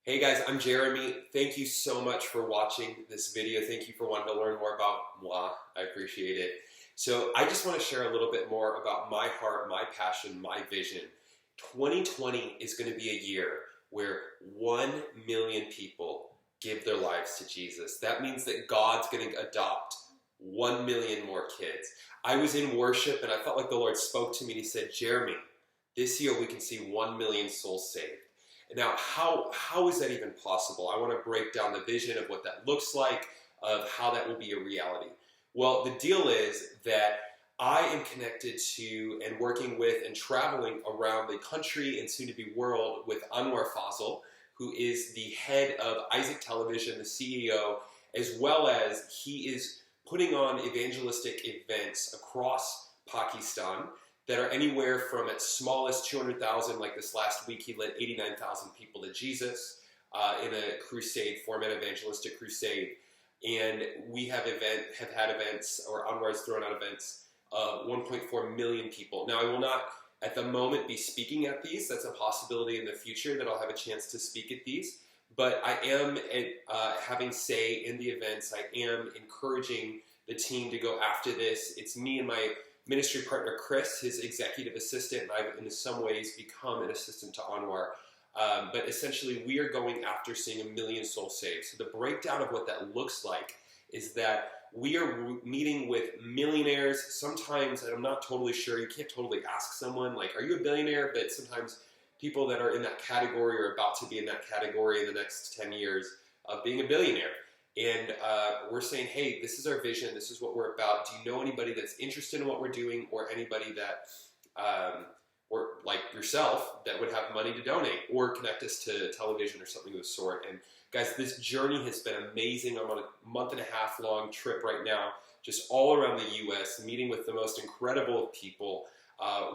Hey guys, I'm Jeremy. Thank you so much for watching this video. Thank you for wanting to learn more about moi. I appreciate it. So I just want to share a little bit more about my heart, my passion, my vision. 2020 is going to be a year where 1 million people give their lives to Jesus. That means that God's going to adopt 1 million more kids. I was in worship and I felt like the Lord spoke to me and he said, Jeremy, this year we can see 1 million souls saved. Now, how is that even possible? I want to break down the vision of what that looks like, of how that will be a reality. Well, the deal is that I am connected to and working with and traveling around the country and soon to be world with Anwar Fazal, who is the head of Isaac Television, the CEO, as well as he is putting on evangelistic events across Pakistan that are anywhere from its smallest 200,000, like this last week he led 89,000 people to Jesus in a crusade, format evangelistic crusade. And we have had events, or Anwar's thrown out events, 1.4 million people. Now I will not at the moment be speaking at these. That's a possibility in the future that I'll have a chance to speak at these. But I am having say in the events. I am encouraging the team to go after this. It's me and my ministry partner Chris, his executive assistant, and I've in some ways become an assistant to Anwar. But essentially we are going after seeing 1 million souls saved. So the breakdown of what that looks like is that we are meeting with millionaires sometimes, and I'm not totally sure, you can't totally ask someone like, are you a billionaire? But sometimes people that are in that category are about to be in that category in the next 10 years of being a billionaire. And we're saying, hey, this is our vision, this is what we're about. Do you know anybody that's interested in what we're doing, or anybody that, or like yourself, that would have money to donate or connect us to television or something of the sort? And guys, this journey has been amazing. I'm on a month and a half long trip right now, just all around the US, meeting with the most incredible people,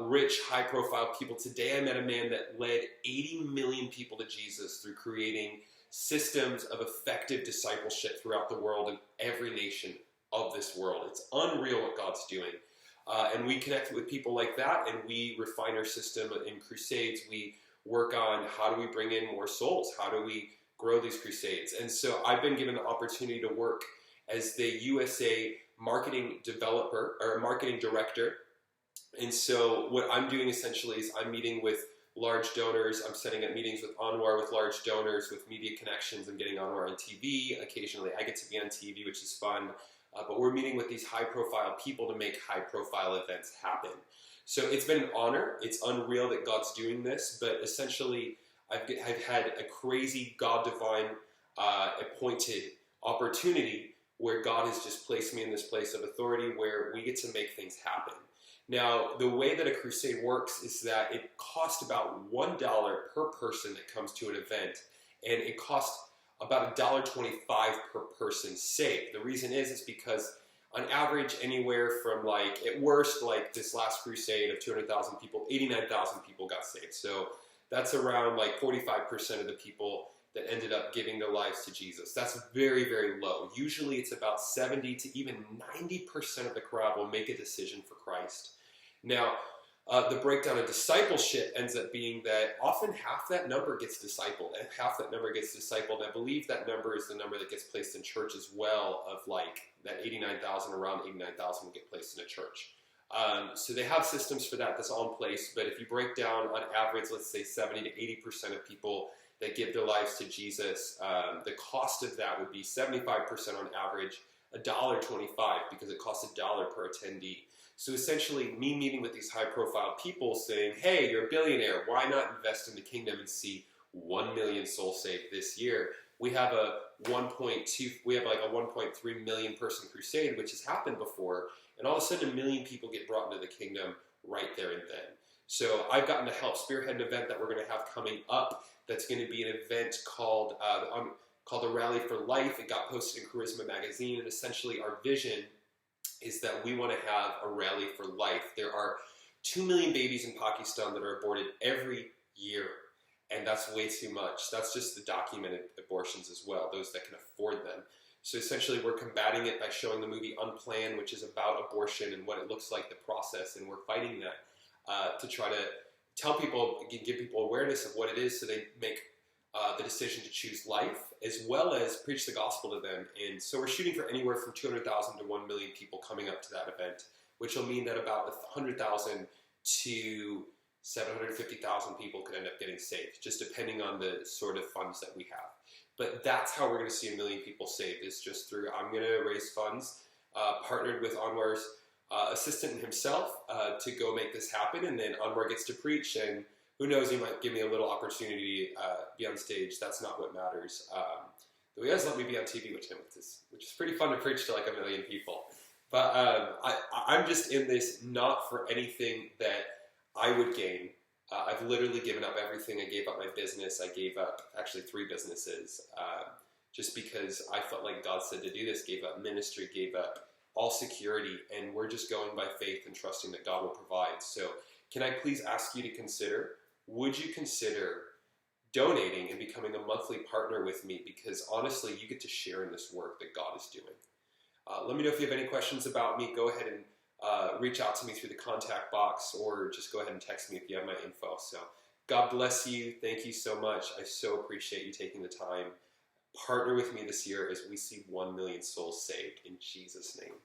rich, high profile people. Today I met a man that led 80 million people to Jesus through creating systems of effective discipleship throughout the world in every nation of this world. It's unreal what God's doing. And we connect with people like that, and we refine our system in crusades. We work on how do we bring in more souls? How do we grow these crusades? And so I've been given the opportunity to work as the USA marketing developer or marketing director. And so what I'm doing essentially is I'm meeting with large donors. I'm setting up meetings with Anwar with large donors, with media connections. I'm getting Anwar on TV. Occasionally I get to be on TV, which is fun. But we're meeting with these high-profile people to make high-profile events happen. So it's been an honor. It's unreal that God's doing this. But essentially, I've had a crazy God-divine appointed opportunity where God has just placed me in this place of authority where we get to make things happen. Now, the way that a crusade works is that it costs about $1 per person that comes to an event, and it costs about $1.25 per person saved. The reason is because on average, anywhere from like, at worst, like this last crusade of 200,000 people, 89,000 people got saved. So that's around like 45% of the people that ended up giving their lives to Jesus. That's very, very low. Usually it's about 70 to even 90% of the crowd will make a decision for Christ. Now, the breakdown of discipleship ends up being that often half that number gets discipled, and half that number gets discipled. I believe that number is the number that gets placed in church as well, of like that 89,000, around 89,000 will get placed in a church. So they have systems for that, that's all in place. But if you break down on average, let's say 70 to 80% of people that give their lives to Jesus, the cost of that would be 75% on average, $1.25, because it costs $1 per attendee. So essentially, me meeting with these high-profile people saying, hey, you're a billionaire, why not invest in the kingdom and see 1 million souls saved this year? We have like a 1.3 million person crusade, which has happened before, and all of a sudden 1 million people get brought into the kingdom right there and then. So I've gotten to help spearhead an event that we're going to have coming up that's going to be an event called the Rally for Life. It got posted in Charisma Magazine, and essentially our vision is that we want to have a rally for life. There are 2 million babies in Pakistan that are aborted every year, and that's way too much. That's just the documented abortions as well, those that can afford them. So essentially we're combating it by showing the movie Unplanned, which is about abortion and what it looks like, the process, and we're fighting that to try to tell people, give people awareness of what it is so they make the decision to choose life, as well as preach the gospel to them. And so we're shooting for anywhere from 200,000 to 1 million people coming up to that event, which will mean that about 100,000 to 750,000 people could end up getting saved, just depending on the sort of funds that we have. But that's how we're going to see 1 million people saved, is just through, I'm going to raise funds, partnered with Anwar's assistant himself to go make this happen, and then Anwar gets to preach, and who knows, he might give me a little opportunity to be on stage. That's not what matters. Though he has let me be on TV with him, which is pretty fun to preach to like 1 million people. But I'm just in this not for anything that I would gain. I've literally given up everything. I gave up my business. I gave up actually 3 businesses just because I felt like God said to do this. Gave up ministry, gave up all security, and we're just going by faith and trusting that God will provide. So can I please ask you to consider, would you consider donating and becoming a monthly partner with me? Because honestly, you get to share in this work that God is doing. Let me know if you have any questions about me. Go ahead and reach out to me through the contact box, or just go ahead and text me if you have my info. So God bless you. Thank you so much. I so appreciate you taking the time. Partner with me this year as we see 1 million souls saved in Jesus' name.